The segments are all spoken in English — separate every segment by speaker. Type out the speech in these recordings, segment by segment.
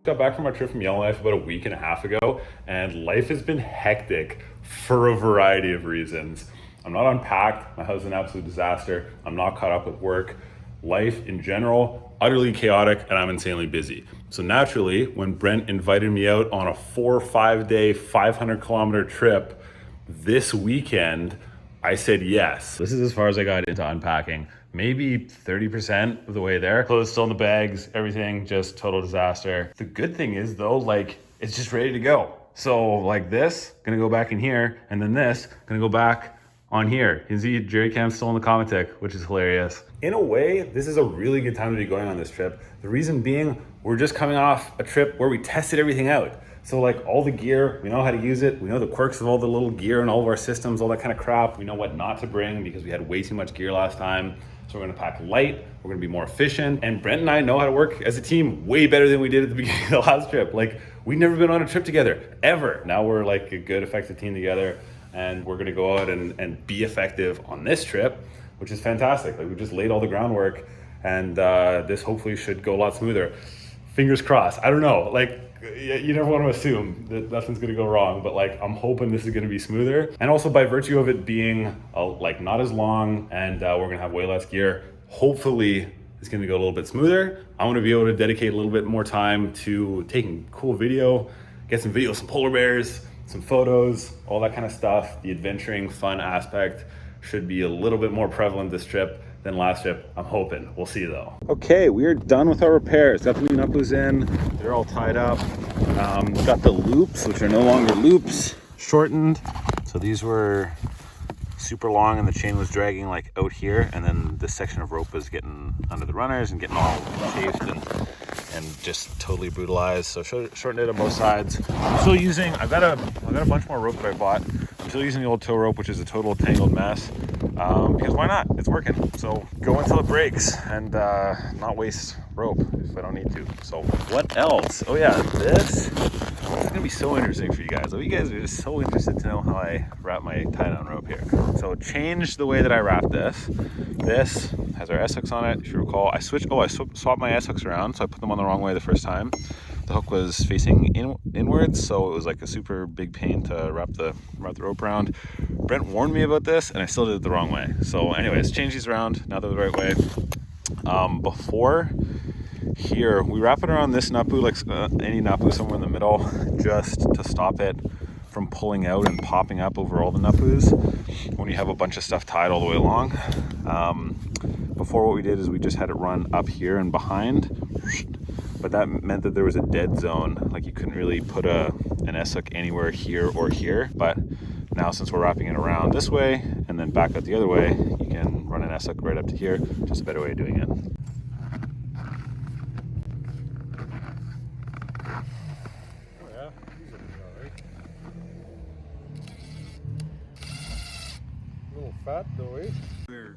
Speaker 1: Got back from our trip from Yellowknife about a week and a half ago, and life has been hectic for a variety of reasons. I'm not unpacked. My house is an absolute disaster. I'm not caught up with work. Life in general, utterly chaotic, and I'm insanely busy. So naturally, when Brent invited me out on a 4 or 5 day, 500 kilometer trip this weekend, I said yes. This is as far as I got into unpacking. Maybe 30% of the way there. Clothes still in the bags, everything just total disaster. The good thing is though, like, it's just ready to go. So like this, gonna go back in here, and then this, gonna go back on here. You can see Jerry Cam's still in the comment tick, which is hilarious. In a way, this is a really good time to be going on this trip. The reason being, we're just coming off a trip where we tested everything out. So like all the gear, we know how to use it. We know the quirks of all the little gear and all of our systems, all that kind of crap. We know what not to bring because we had way too much gear last time. So we're gonna pack light, we're gonna be more efficient. And Brent and I know how to work as a team way better than we did at the beginning of the last trip. Like, we've never been on a trip together, ever. Now we're like a good, effective team together, and we're gonna go out and be effective on this trip, which is fantastic. Like, we just laid all the groundwork, and this hopefully should go a lot smoother. Fingers crossed. I don't know, like, you never want to assume that nothing's going to go wrong, but like, I'm hoping this is going to be smoother. And also by virtue of it being like not as long, and we're going to have way less gear, hopefully it's going to go a little bit smoother. I want to be able to dedicate a little bit more time to taking cool video, get some video, some polar bears, some photos, all that kind of stuff. The adventuring fun aspect should be a little bit more prevalent this trip than last trip, I'm hoping. We'll see though. Okay, we are done with our repairs. Got the new knuckles in, they're all tied up. Got the loops, which are no longer loops, shortened. So these were super long and the chain was dragging like out here, and then this section of rope was getting under the runners and getting all chafed and just totally brutalized. So shortened it on both sides. I'm still using, I've got a bunch more rope that I bought. I'm still using the old tow rope, which is a total tangled mess. Because why not? It's working. So go until it breaks and not waste rope if I don't need to. So what else? Oh yeah, this is gonna be so interesting for you guys. You guys are just so interested to know how I wrap my tie-down rope here. So change the way that I wrap this. This has our S-hooks on it. If you recall, I swapped my S-hooks around, so I put them on the wrong way the first time. The hook was facing inwards, so it was like a super big pain to wrap the rope around. Brent warned me about this, and I still did it the wrong way. So anyways, change these around, now they're the right way. Before here, we wrap it around this napu, like any napu somewhere in the middle, just to stop it from pulling out and popping up over all the napus when you have a bunch of stuff tied all the way along. Before, what we did is we just had it run up here and behind, but that meant that there was a dead zone. Like, you couldn't really put an S-hook anywhere here or here. But now, since we're wrapping it around this way and then back out the other way, you can run an S-hook right up to here. Just a better way of doing it.
Speaker 2: Oh yeah, these are alright. A little fat though, eh? Weird.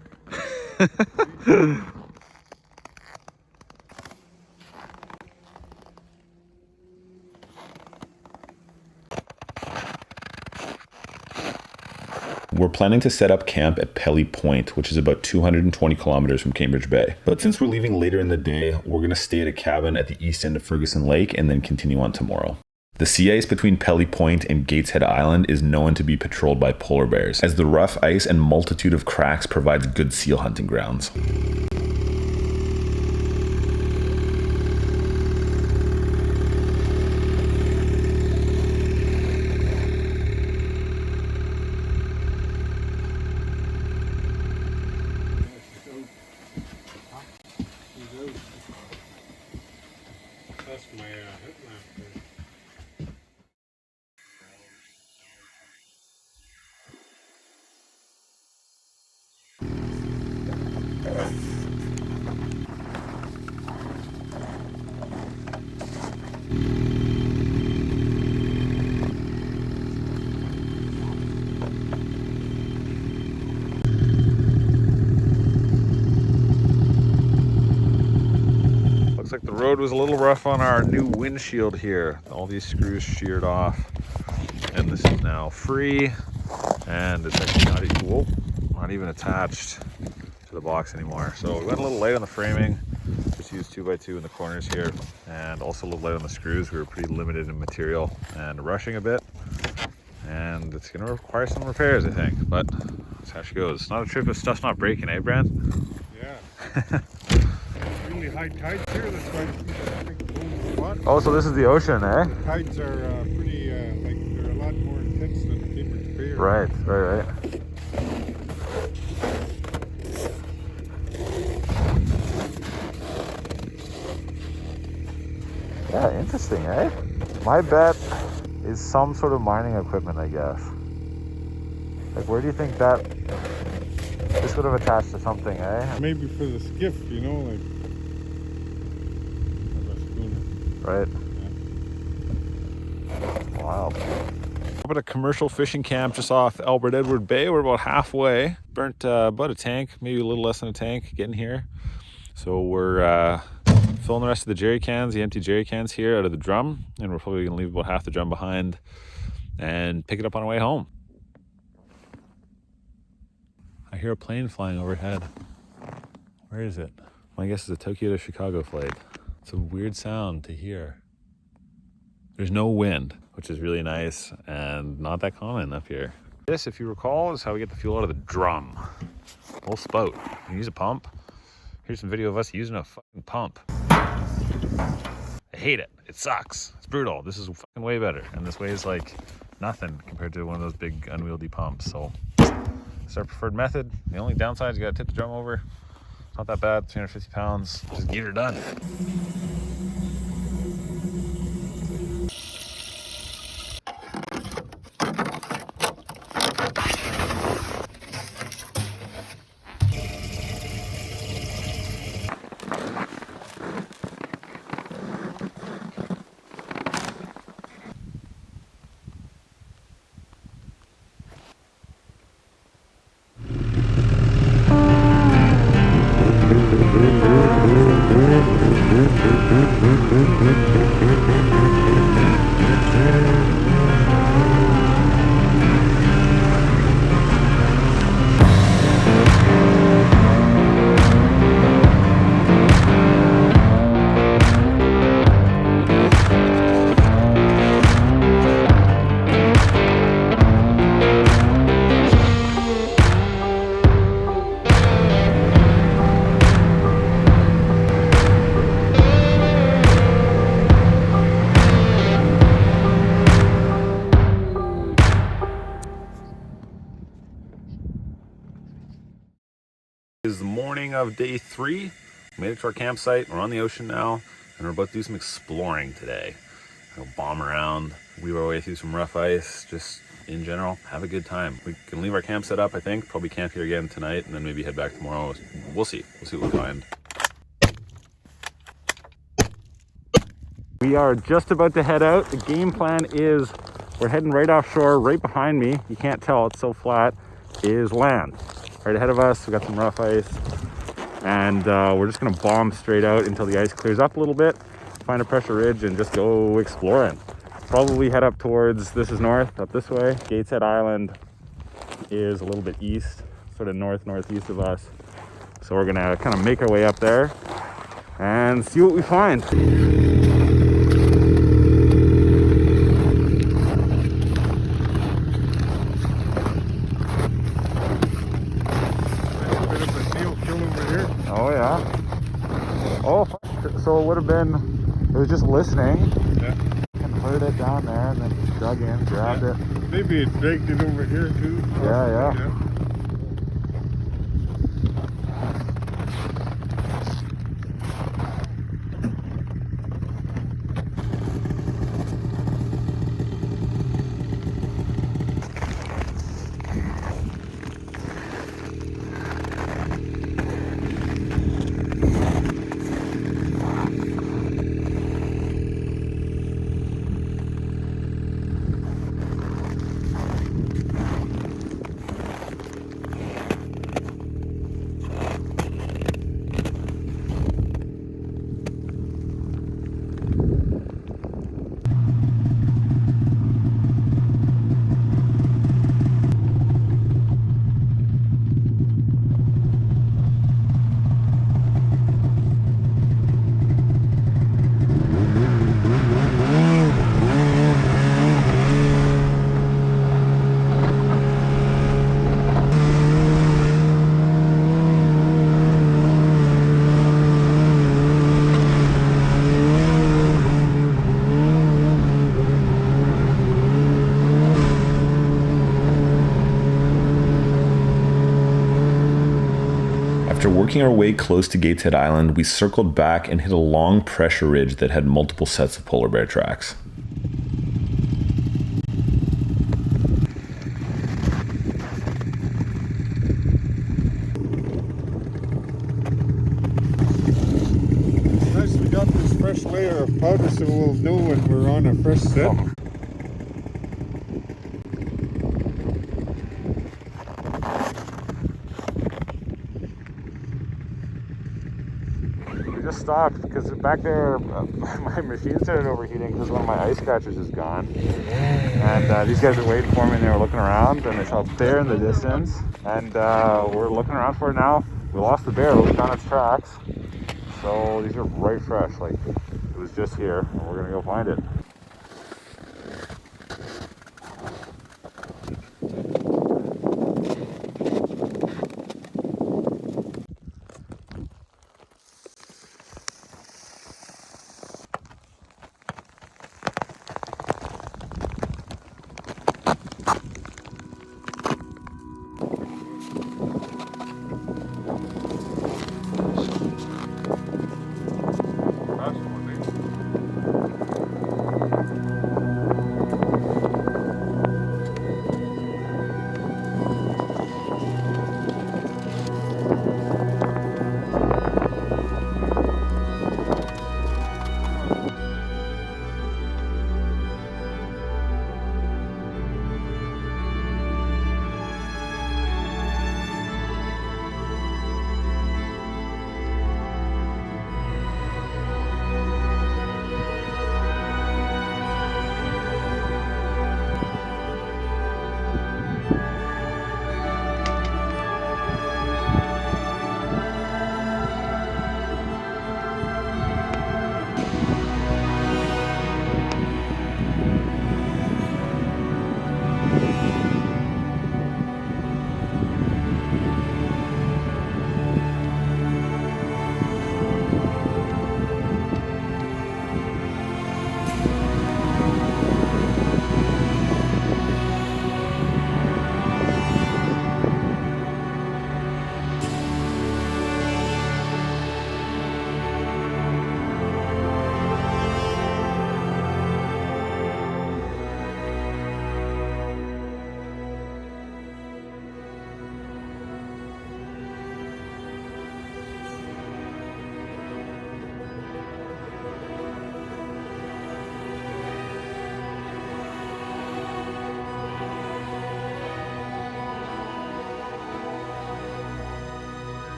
Speaker 1: We're planning to set up camp at Pelly Point, which is about 220 kilometers from Cambridge Bay. But since we're leaving later in the day, we're going to stay at a cabin at the east end of Ferguson Lake and then continue on tomorrow. The sea ice between Pelly Point and Gateshead Island is known to be patrolled by polar bears, as the rough ice and multitude of cracks provides good seal hunting grounds.
Speaker 2: That's my headlamp.
Speaker 3: Looks like the road was a little rough on our new windshield here. All these screws sheared off, and this is now free, and it's actually not even attached to the box anymore. So we went a little late on the framing. Just just used 2x2 in the corners here, and also a little light on the screws. We were pretty limited in material and rushing a bit, and it's gonna require some repairs, I think, but that's how she goes. It's not a trip if stuff's not breaking, eh, Brand?
Speaker 2: Yeah. Really high tides here, that's why I think the boom's a lot.
Speaker 3: Oh, so this is the ocean, eh?
Speaker 2: The tides are pretty, like, they're a lot more intense than Cambridge Bay.
Speaker 3: Right. Yeah, interesting, eh? My bet is some sort of mining equipment, I guess. Like, where do you think that this would have attached to something, eh?
Speaker 2: Maybe for the skiff, you know, like a schooner.
Speaker 3: Right.
Speaker 2: Yeah.
Speaker 3: Wow. Up at a commercial fishing camp just off Albert Edward Bay. We're about halfway. Burnt about a tank, maybe a little less than a tank getting here. So we're filling the rest of the jerry cans, the empty jerry cans here out of the drum, and we're probably gonna leave about half the drum behind and pick it up on our way home. I hear a plane flying overhead. Where is it? My guess is a Tokyo to Chicago flight. It's a weird sound to hear. There's no wind, which is really nice and not that common up here. This, if you recall, is how we get the fuel out of the drum. Full spout. You can use a pump. Here's some video of us using a fucking pump. I hate it. It sucks. It's brutal. This is fucking way better. And this weighs like nothing compared to one of those big unwieldy pumps. So it's our preferred method. The only downside is you gotta tip the drum over. It's not that bad, 350 pounds. Just get her done. Is the morning of day 3. We made it to our campsite. We're on the ocean now, and we're about to do some exploring today. We'll bomb around, weave our way through some rough ice, just in general, have a good time. We can leave our camp set up, I think, probably camp here again tonight, and then maybe head back tomorrow. We'll see what we find. We are just about to head out. The game plan is we're heading right offshore. Right behind me, you can't tell, it's so flat, is land. Right ahead of us, we got some rough ice, and we're just gonna bomb straight out until the ice clears up a little bit, find a pressure ridge, and just go exploring. Probably head up towards, this is north, up this way. Gateshead Island is a little bit east, sort of northeast of us. So we're gonna kind of make our way up there and see what we find. Oh yeah. Oh, so it would have been, it was just listening.
Speaker 2: Yeah.
Speaker 3: And heard it down there and then dug in, grabbed it.
Speaker 2: Maybe it dragged it over here too.
Speaker 3: Yeah. working our way close to Gateshead Island, we circled back and hit a long pressure ridge that had multiple sets of polar bear tracks.
Speaker 2: Nice we got this fresh layer of powder so we'll know when we're on a fresh set.
Speaker 3: We just stopped because back there my machine started overheating because one of my ice scratchers is gone. And these guys are waiting for me and they were looking around and it's up there in the distance. And we're looking around for it now. We lost the bear, but we found its tracks. So these are right fresh, like it was just here and we're gonna go find it.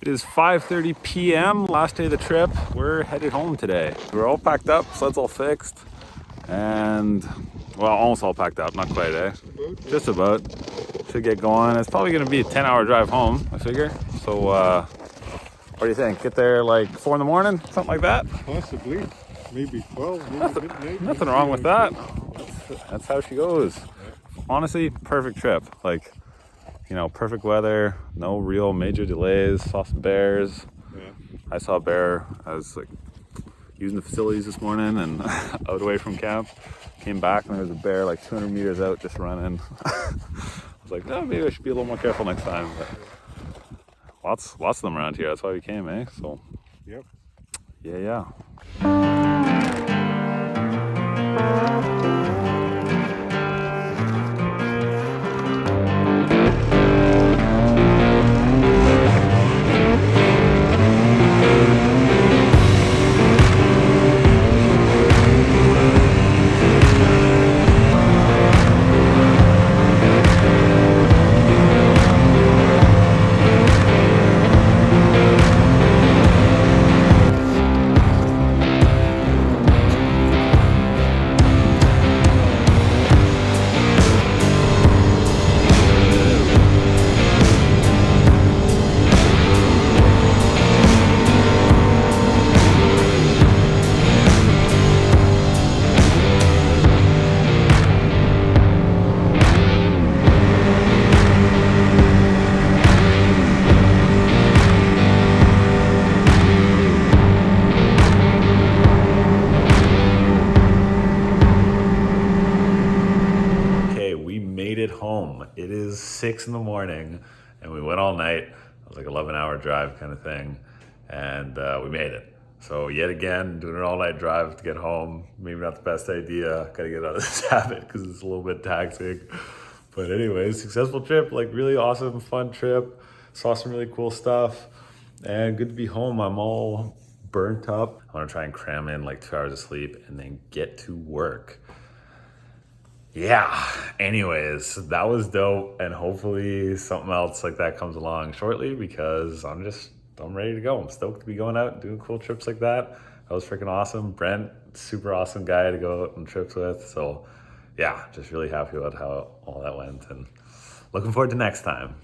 Speaker 3: It is 5:30 p.m. last day of the trip. We're headed home today. We're all packed up, sled's all fixed, and well, almost all packed up, not quite, eh? Just about. Should get going. It's probably gonna be a 10-hour drive home, I figure. So what do you think? Get there like 4 in the morning, something like that?
Speaker 2: Possibly. Maybe 12, maybe midnight.
Speaker 3: Nothing wrong with that. That's how she goes. Honestly, perfect trip. Like, you know, perfect weather, no real major delays, saw some bears.
Speaker 2: Yeah.
Speaker 3: I saw a bear. I was like using the facilities this morning and out away from camp. Came back and there was a bear like 200 meters out just running. I was like, no, maybe I should be a little more careful next time. But lots of them around here. That's why we came, eh? So,
Speaker 2: Yep.
Speaker 3: yeah. It is 6 in the morning and we went all night. It was like 11-hour drive kind of thing. And we made it. So yet again, doing an all-night drive to get home, maybe not the best idea. Gotta get out of this habit because it's a little bit taxing. But anyways, successful trip, like really awesome, fun trip. Saw some really cool stuff and good to be home. I'm all burnt up. I wanna try and cram in like 2 hours of sleep and then get to work. Yeah, anyways, that was dope. And hopefully something else like that comes along shortly because I'm ready to go. I'm stoked to be going out and doing cool trips like that. That was freaking awesome. Brent, super awesome guy to go out on trips with. So yeah, just really happy about how all that went and looking forward to next time.